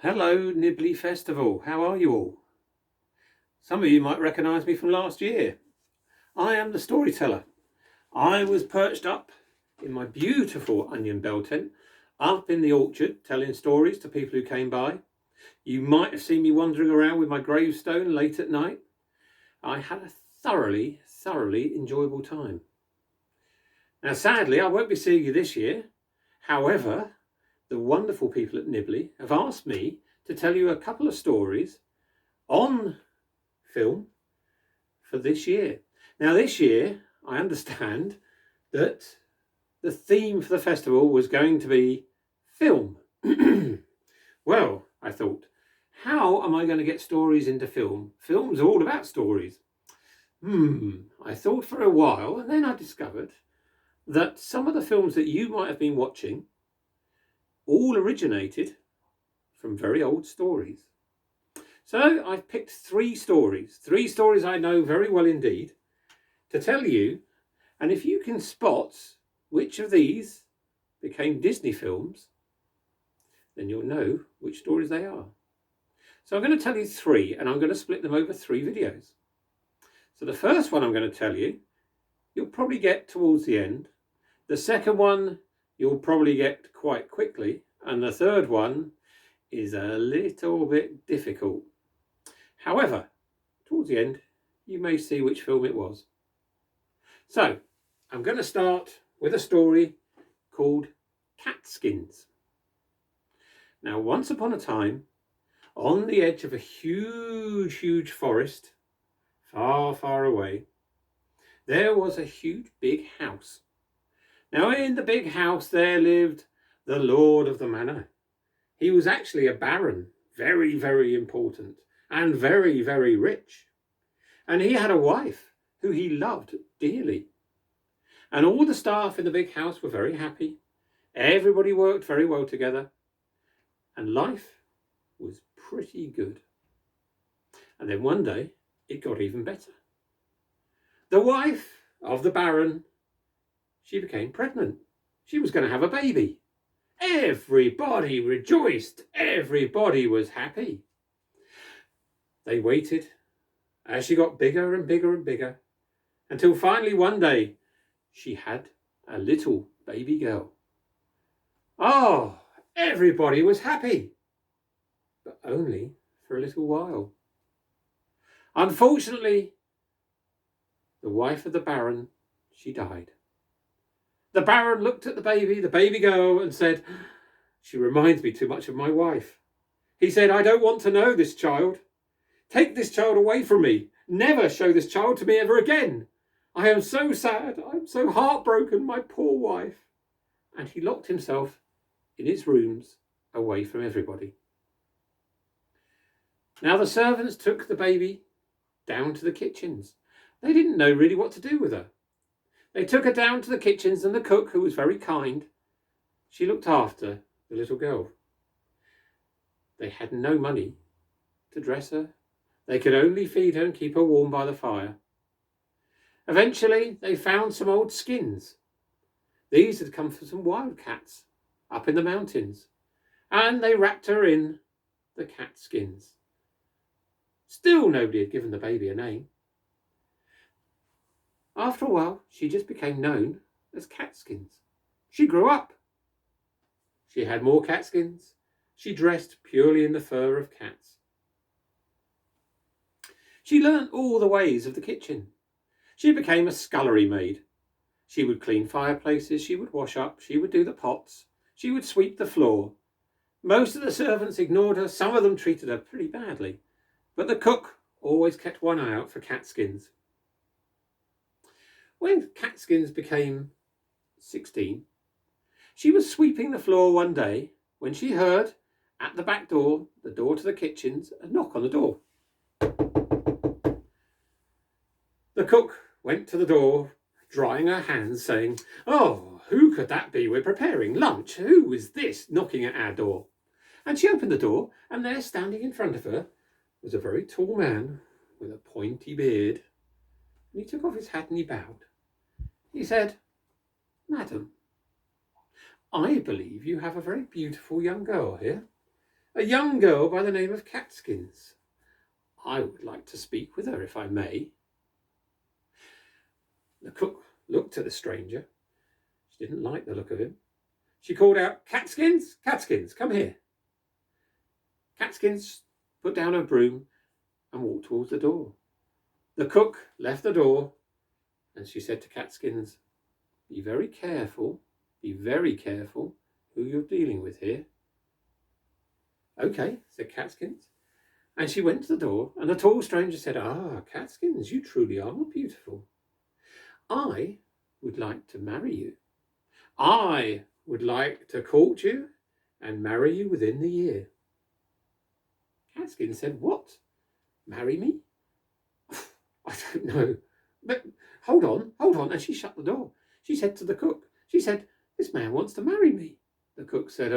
Hello, Nibley Festival. How are you all? Some of you might recognise me from last year. I am the storyteller. I was perched up in my beautiful onion bell tent up in the orchard telling stories to people who came by. You might have seen me wandering around with my gravestone late at night. I had a thoroughly enjoyable time. Now, sadly, I won't be seeing you this year. However, the wonderful people at Nibley have asked me to tell you a couple of stories on film for this year. Now, this year, I understand that the theme for the festival was going to be film. Well, I thought, how am I going to get stories into film? Films are all about stories. I thought for a while, and then I discovered that some of the films that you might have been watching all originated from very old stories. So I've picked three stories I know very well indeed, to tell you, and if you can spot which of these became Disney films, then you'll know which stories they are. So I'm going to tell you three, and I'm going to split them over 3 videos. So the first one I'm going to tell you, you'll probably get towards the end. The second one, you'll probably get quite quickly. And the third one is a little bit difficult. However, towards the end, you may see which film it was. So, I'm going to start with a story called Catskins. Now, once upon a time, on the edge of a huge forest, far away, there was a huge big house. Now, in the big house there lived the lord of the manor. He was actually a baron, very important, and very rich. And he had a wife who he loved dearly. And all the staff in the big house were very happy. Everybody worked very well together. And life was pretty good. And then one day, it got even better. The wife of the baron, she became pregnant. She was going to have a baby. Everybody rejoiced. Everybody was happy. They waited as she got bigger and bigger, until finally one day she had a little baby girl. Oh, everybody was happy, but only for a little while. Unfortunately, the wife of the baron, she died. The baron looked at the baby girl, and said, "She reminds me too much of my wife." He said, "I don't want to know this child. Take this child away from me. Never show this child to me ever again. I am so sad. I'm so heartbroken, my poor wife." And he locked himself in his rooms away from everybody. Now the servants took the baby down to the kitchens. They didn't know really what to do with her. They took her down to the kitchens, and the cook, who was very kind, she looked after the little girl. They had no money to dress her. They could only feed her and keep her warm by the fire. Eventually, they found some old skins. These had come from some wildcats up in the mountains, and they wrapped her in the cat skins. Still, nobody had given the baby a name. After a while, she just became known as Catskins. She grew up. She had more catskins. She dressed purely in the fur of cats. She learnt all the ways of the kitchen. She became a scullery maid. She would clean fireplaces, she would wash up, she would do the pots, she would sweep the floor. Most of the servants ignored her. Some of them treated her pretty badly. But the cook always kept one eye out for Catskins. When Catskins became 16, she was sweeping the floor one day when she heard at the back door, the door to the kitchens, a knock on the door. The cook went to the door, drying her hands, saying, "Oh, who could that be? We're preparing lunch. Who is this knocking at our door?" And she opened the door, and there, standing in front of her, was a very tall man with a pointy beard. And he took off his hat and he bowed. He said, "Madam, I believe you have a very beautiful young girl here. a young girl by the name of Catskins. I would like to speak with her, if I may." The cook looked at the stranger. She didn't like the look of him. She called out, "Catskins, Catskins, come here." Catskins put down her broom and walked towards the door. The cook left the door, and she said to Catskins, be very careful who you're dealing with here." "Okay," said Catskins. And she went to the door, and the tall stranger said, "Ah, Catskins, you truly are beautiful. I would like to marry you. I would like to court you and marry you within the year." Catskins said, "What? Marry me? I don't know. But hold on. And she shut the door. She said to the cook, "This man wants to marry me." The cook said,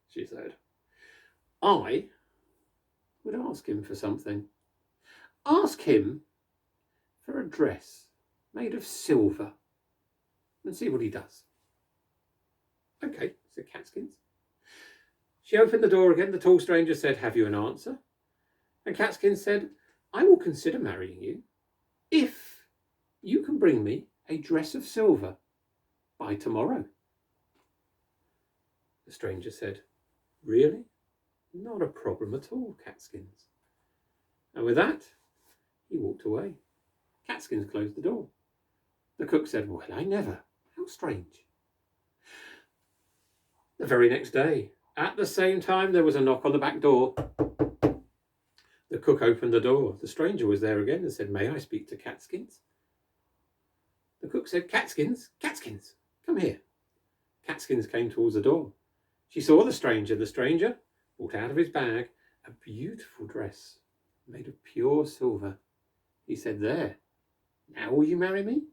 she said, "I would ask him for something. Ask him for a dress made of silver and see what he does." "Okay," said Catskins. She opened the door again. The tall stranger said, "Have you an answer?" And Catskins said, "I will consider marrying you if you can bring me a dress of silver by tomorrow." The stranger said, "Really? Not a problem at all, Catskins." And with that, he walked away. Catskins closed the door. The cook said, "Well, I never. How strange." The very next day, at the same time, there was a knock on the back door. The cook opened the door. The stranger was there again and said, "May I speak to Catskins?" The cook said, "Catskins, Catskins, come here." Catskins came towards the door. She saw the stranger. The stranger brought out of his bag a beautiful dress made of pure silver. He said, "There, now will you marry me?"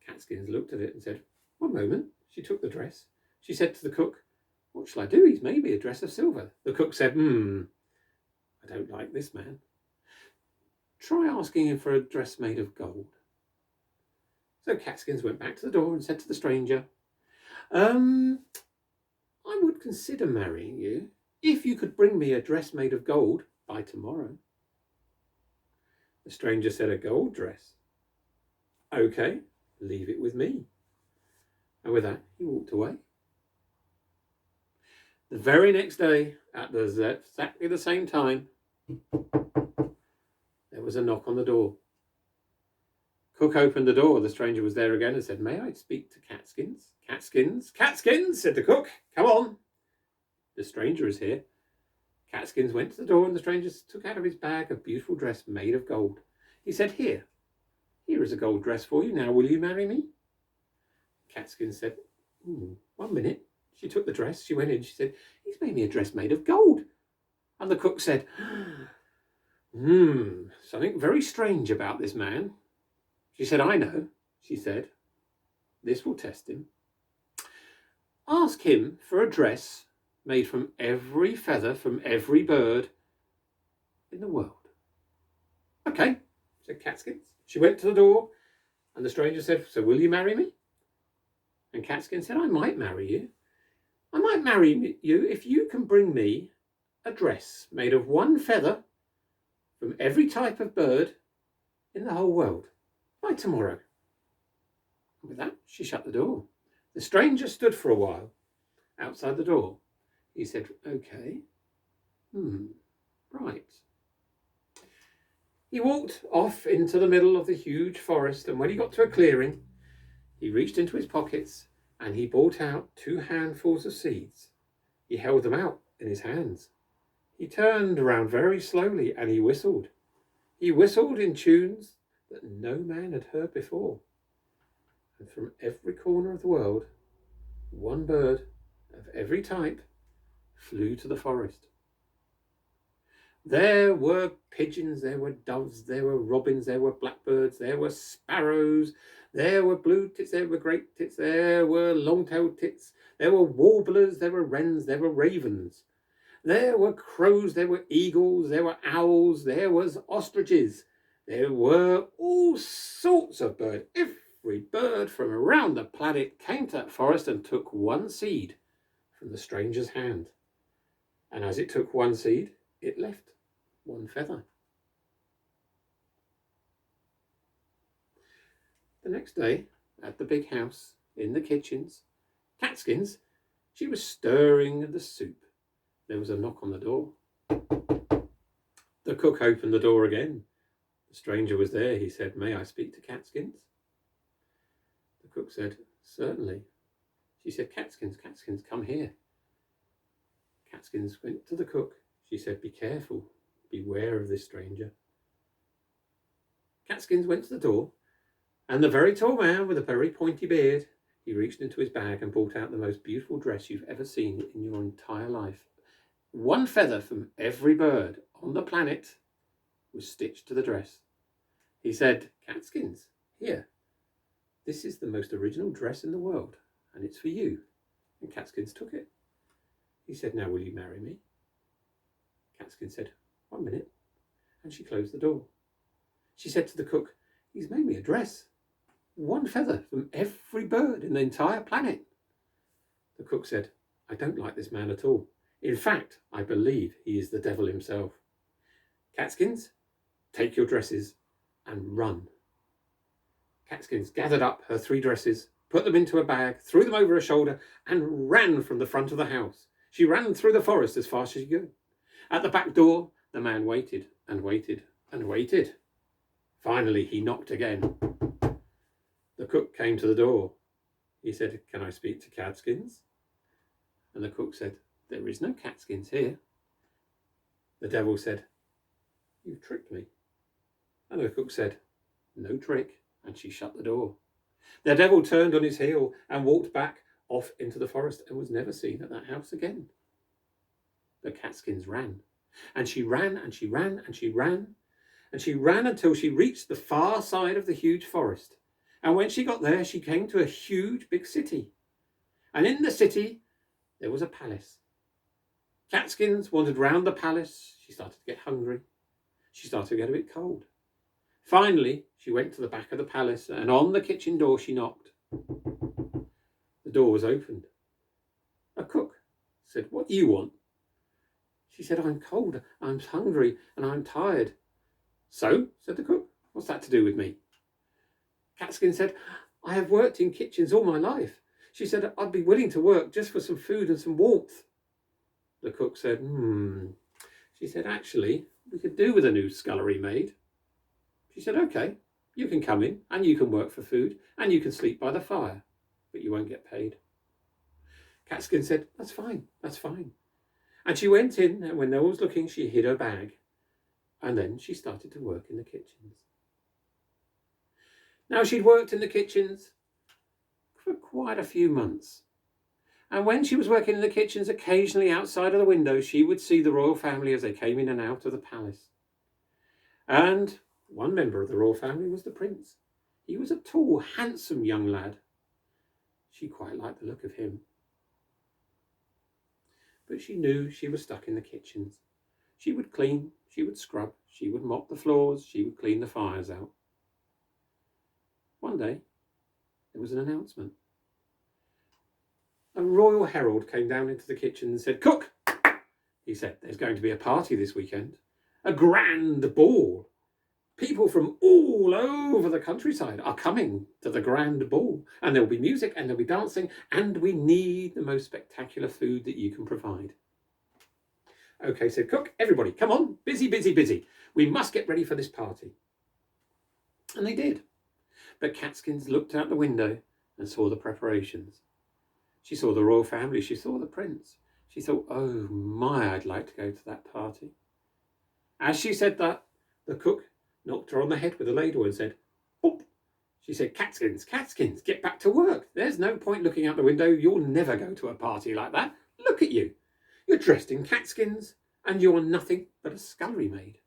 Catskins looked at it and said, "One moment." She took the dress. She said to the cook, "What shall I do? He's made me a dress of silver." The cook said, "I don't like this man. Try asking him for a dress made of gold." So Catskins went back to the door and said to the stranger, "I would consider marrying you if you could bring me a dress made of gold by tomorrow." The stranger said, "A gold dress? Okay, leave it with me." And with that, he walked away. The very next day, at exactly the same time, there was a knock on the door. Cook opened the door. The stranger was there again and said, "May I speak to Catskins?" "Catskins, Catskins," said the cook. "Come on. The stranger is here." Catskins went to the door, and the stranger took out of his bag a beautiful dress made of gold. He said, Here is a gold dress for you. Now will you marry me?" Catskins said, "1 minute." She took the dress. She went in. She said, "He's made me a dress made of gold." And the cook said, "Something very strange about this man." She said, "I know." She said, "This will test him. Ask him for a dress made from every feather from every bird in the world." "Okay," said Catskins. She went to the door, and the stranger said, "So will you marry me?" And Catskins said, "I might marry you. I might marry you if you can bring me a dress made of one feather from every type of bird in the whole world by tomorrow." And with that, she shut the door. The stranger stood for a while outside the door. He said, "Okay, right." He walked off into the middle of the huge forest, and when he got to a clearing, he reached into his pockets and he brought out 2 handfuls of seeds. He held them out in his hands. He turned around very slowly and he whistled. He whistled in tunes that no man had heard before. And from every corner of the world, one bird of every type flew to the forest. There were pigeons, there were doves, there were robins, there were blackbirds, there were sparrows, there were blue tits, there were great tits, there were long-tailed tits, there were warblers, there were wrens, there were ravens, there were crows, there were eagles, there were owls, there was ostriches, there were all sorts of birds. Every bird from around the planet came to that forest and took one seed from the stranger's hand, and as it took one seed, it left one feather. The next day, at the big house, in the kitchens, Catskins, she was stirring the soup. There was a knock on the door. The cook opened the door again. The stranger was there. He said, "May I speak to Catskins?" The cook said, "Certainly." She said, "Catskins, Catskins, come here." Catskins went to the cook. She said, "Be careful. Beware of this stranger." Catskins went to the door, and the very tall man with a very pointy beard, he reached into his bag and brought out the most beautiful dress you've ever seen in your entire life. One feather from every bird on the planet was stitched to the dress. He said, "Catskins, here, this is the most original dress in the world, and it's for you." And Catskins took it. He said, "Now will you marry me?" Catskins said, "1 minute," and she closed the door. She said to the cook, "He's made me a dress. One feather from every bird in the entire planet." The cook said, "I don't like this man at all. In fact, I believe he is the devil himself. Catskins, take your dresses and run." Catskins gathered up her 3 dresses, put them into a bag, threw them over her shoulder, and ran from the front of the house. She ran through the forest as fast as she could. At the back door, the man waited and waited and waited. Finally, he knocked again. The cook came to the door. He said, "Can I speak to Catskins?" And the cook said, "There is no Catskins here." The devil said, "You've tricked me." And the cook said, "No trick," and she shut the door. The devil turned on his heel and walked back off into the forest and was never seen at that house again. The Catskins ran, and she ran, and she ran, and she ran, and she ran until she reached the far side of the huge forest. And when she got there, she came to a huge big city. And in the city, there was a palace. Catskins wandered round the palace. She started to get hungry. She started to get a bit cold. Finally, she went to the back of the palace, and on the kitchen door she knocked. The door was opened. A cook said, "What do you want?" She said, "I'm cold, I'm hungry, and I'm tired." "So," said the cook, "what's that to do with me?" Catskins said, "I have worked in kitchens all my life." She said, "I'd be willing to work just for some food and some warmth." The cook said, She said, "Actually, we could do with a new scullery maid." She said, "Okay, you can come in and you can work for food and you can sleep by the fire, but you won't get paid." Catskins said, "That's fine, that's fine." And she went in, and when no one was looking, she hid her bag. And then she started to work in the kitchens. Now, she'd worked in the kitchens for quite a few months. And when she was working in the kitchens, occasionally outside of the window, she would see the royal family as they came in and out of the palace. And one member of the royal family was the prince. He was a tall, handsome young lad. She quite liked the look of him. But she knew she was stuck in the kitchens. She would clean, she would scrub, she would mop the floors, she would clean the fires out. One day, there was an announcement. A royal herald came down into the kitchen and said, "Cook," he said, "there's going to be a party this weekend. A grand ball. People from all over the countryside are coming to the grand ball. And there'll be music and there'll be dancing. And we need the most spectacular food that you can provide." "Okay," said Cook, "everybody, come on. Busy, busy, busy. We must get ready for this party." And they did. But Catskins looked out the window and saw the preparations. She saw the royal family. She saw the prince. She thought, "Oh my, I'd like to go to that party." As she said that, the cook knocked her on the head with a ladle and said, "Boop." She said, "Catskins, Catskins, get back to work. There's no point looking out the window. You'll never go to a party like that. Look at you. You're dressed in catskins and you're nothing but a scullery maid."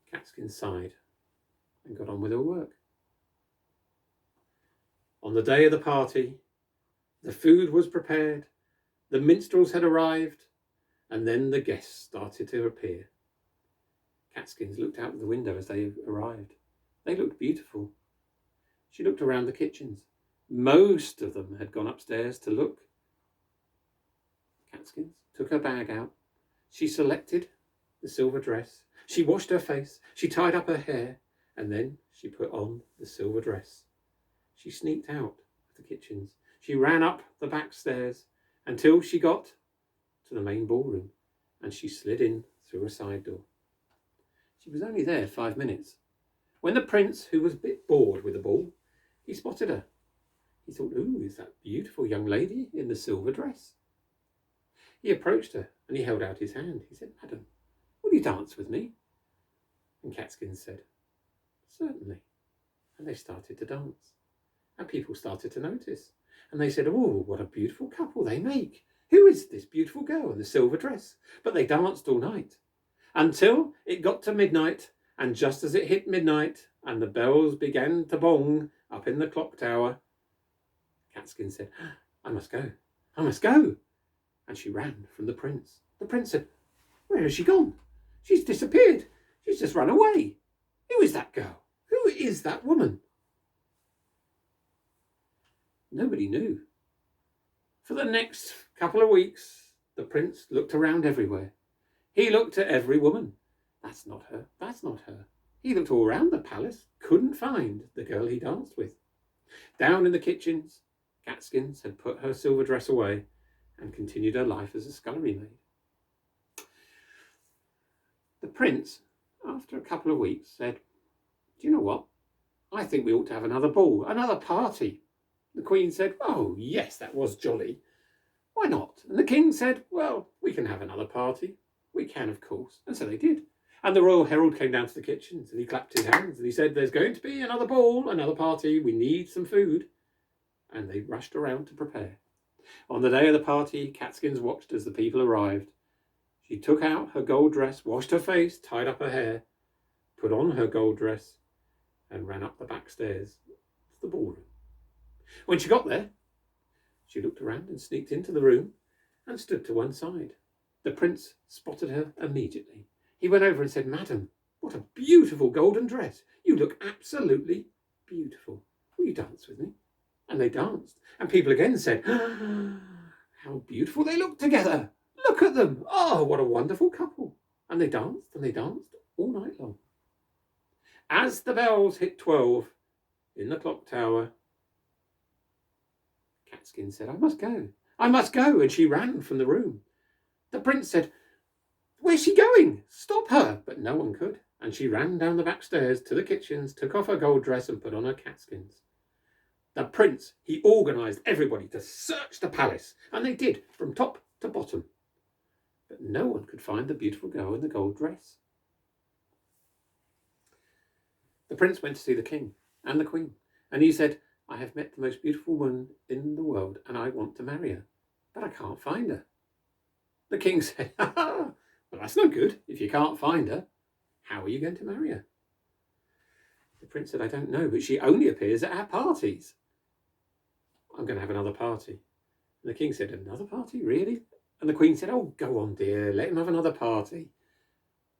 Catskins sighed and got on with her work. On the day of the party, the food was prepared, the minstrels had arrived, and then the guests started to appear. Catskins looked out of the window as they arrived. They looked beautiful. She looked around the kitchens. Most of them had gone upstairs to look Catskins took her bag out. She selected the silver dress. She washed her face. She tied up her hair. And then she put on the silver dress. She sneaked out of the kitchens. She ran up the back stairs until she got to the main ballroom, and she slid in through a side door. She was only there 5 minutes. When the prince, who was a bit bored with the ball, he spotted her. He thought, "Ooh, is that beautiful young lady in the silver dress?" He approached her and he held out his hand. He said, "Madam, will you dance with me?" And Catskins said, "Certainly." And they started to dance. And people started to notice. And they said, "Oh, what a beautiful couple they make. Who is this beautiful girl in the silver dress?" But they danced all night until it got to midnight. And just as it hit midnight and the bells began to bong up in the clock tower, Catskins said, "I must go. I must go." And she ran from the prince. The prince said, "Where has she gone? She's disappeared. She's just run away. Who is that girl? Who is that woman?" Nobody knew. For the next couple of weeks, the prince looked around everywhere. He looked at every woman. "That's not her. That's not her." He looked all around the palace, couldn't find the girl he danced with. Down in the kitchens, Catskins had put her silver dress away and continued her life as a scullery maid. The prince, after a couple of weeks, said, "Do you know what? I think we ought to have another ball, another party." The queen said, "Oh, yes, that was jolly. Why not?" And the king said, "Well, we can have another party." "We can, of course." And so they did. And the royal herald came down to the kitchens and he clapped his hands and he said, "There's going to be another ball, another party. We need some food." And they rushed around to prepare. On the day of the party, Catskins watched as the people arrived. She took out her gold dress, washed her face, tied up her hair, put on her gold dress, and ran up the back stairs to the ballroom. When she got there, she looked around and sneaked into the room and stood to one side. The prince spotted her immediately. He went over and said, "Madam, what a beautiful golden dress. You look absolutely beautiful. Will you dance with me?" And they danced. And people again said, "How beautiful they look together. Look at them. Oh, what a wonderful couple." And they danced all night long. As the bells hit 12 in the clock tower, Catskins said, "I must go. I must go." And she ran from the room. The prince said, "Where's she going? Stop her." But no one could. And she ran down the back stairs to the kitchens, took off her gold dress and put on her catskins. The prince, he organised everybody to search the palace. And they did, from top to bottom. But no one could find the beautiful girl in the gold dress. The prince went to see the king and the queen. And he said, "I have met the most beautiful woman in the world and I want to marry her. But I can't find her." The king said, "Well, that's no good. If you can't find her, how are you going to marry her?" The prince said, "I don't know, but she only appears at our parties. I'm going to have another party." And the king said, "Another party? Really?" And the queen said, "Oh, go on, dear. Let him have another party."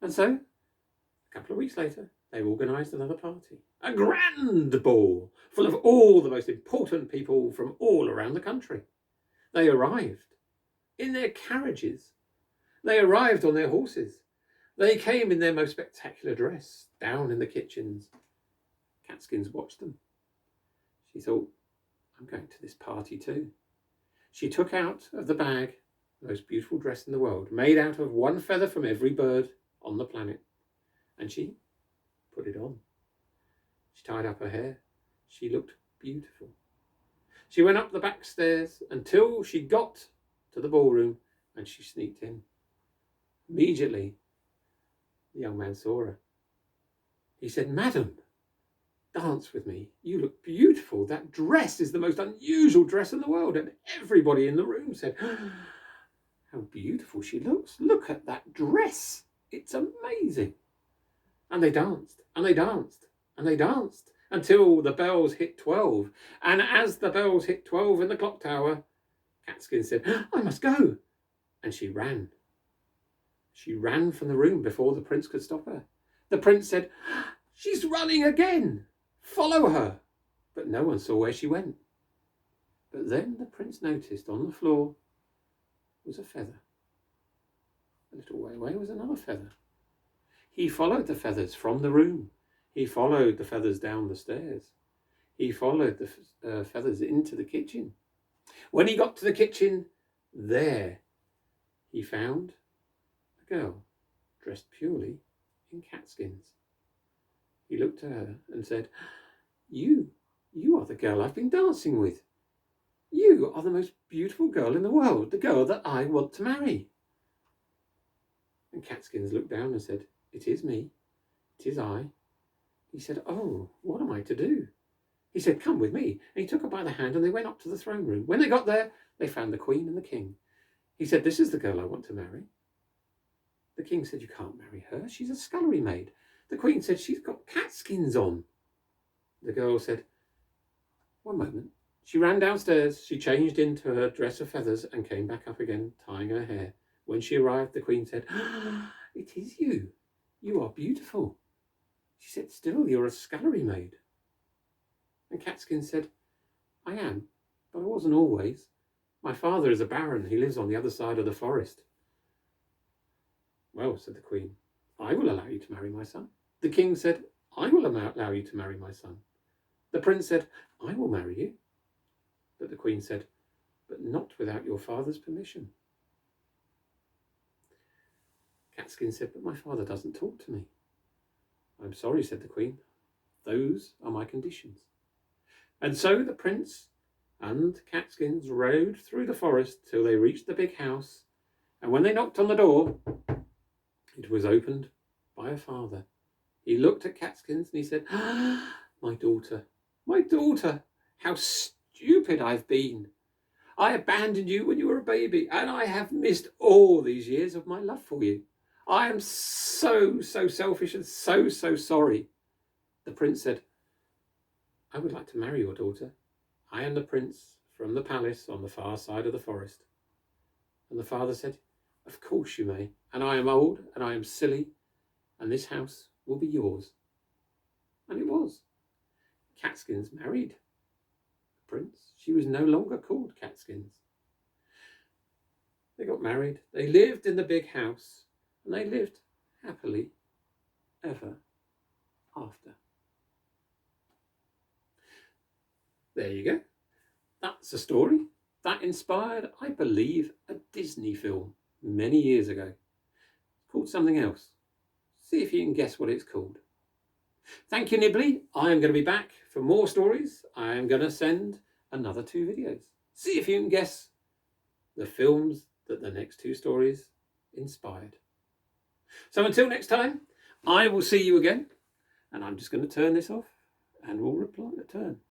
And so, a couple of weeks later, they organised another party. A grand ball full of all the most important people from all around the country. They arrived in their carriages. They arrived on their horses. They came in their most spectacular dress, down in the kitchens. Catskins watched them. She thought, "I'm going to this party too." She took out of the bag the most beautiful dress in the world, made out of one feather from every bird on the planet. And she put it on. She tied up her hair. She looked beautiful. She went up the back stairs until she got to the ballroom and she sneaked in. Immediately, the young man saw her. He said, "Madam, dance with me. You look beautiful. That dress is the most unusual dress in the world." And everybody in the room said, "How beautiful she looks. Look at that dress. It's amazing." And they danced, and they danced, and they danced until the bells hit 12. And as the bells hit 12 in the clock tower, Catskins said, "I must go." And she ran. She ran from the room before the prince could stop her. The prince said, "She's running again. Follow her." But no one saw where she went. But then the prince noticed on the floor was a feather. A little way away was another feather. He followed the feathers from the room. He followed the feathers down the stairs. He followed the feathers into the kitchen. When he got to the kitchen, there he found a girl dressed purely in catskins. He looked at her and said, You are the girl I've been dancing with. You are the most beautiful girl in the world, the girl that I want to marry. And Catskins looked down and said, It is me. It is I. He said, Oh, what am I to do? He said, Come with me. And he took her by the hand and they went up to the throne room. When they got there, they found the queen and the king. He said, This is the girl I want to marry. The king said, You can't marry her. She's a scullery maid. The queen said, She's got catskins on. The girl said, One moment. She ran downstairs. She changed into her dress of feathers and came back up again, tying her hair. When she arrived, the queen said, It is you. You are beautiful. She said, Still, you're a scullery maid. And Catskins said, I am, but I wasn't always. My father is a baron. He lives on the other side of the forest. Well, said the queen, I will allow you to marry my son. The king said, I will allow you to marry my son. The prince said, I will marry you. But the queen said, But not without your father's permission. Catskins said, But my father doesn't talk to me. I'm sorry, said the queen. Those are my conditions. And so the prince and Catskins rode through the forest till they reached the big house. And when they knocked on the door, it was opened by a father. He looked at Catskins and he said, My daughter, how stupid I've been. I abandoned you when you were a baby, and I have missed all these years of my love for you. I am so selfish and so sorry. The prince said, I would like to marry your daughter. I am the prince from the palace on the far side of the forest. And the father said, Of course you may, and I am old and I am silly, and this house will be yours. And it was. Catskins married the prince. She was no longer called Catskins. They got married. They lived in the big house, and they lived happily ever after. There you go. That's a story that inspired, I believe, a Disney film many years ago. It's called something else. See if you can guess what it's called. Thank you, Nibley. I am going to be back for more stories. I am going to send another 2 videos. See if you can guess the films that the next 2 stories inspired. So until next time, I will see you again. And I'm just going to turn this off and we'll return.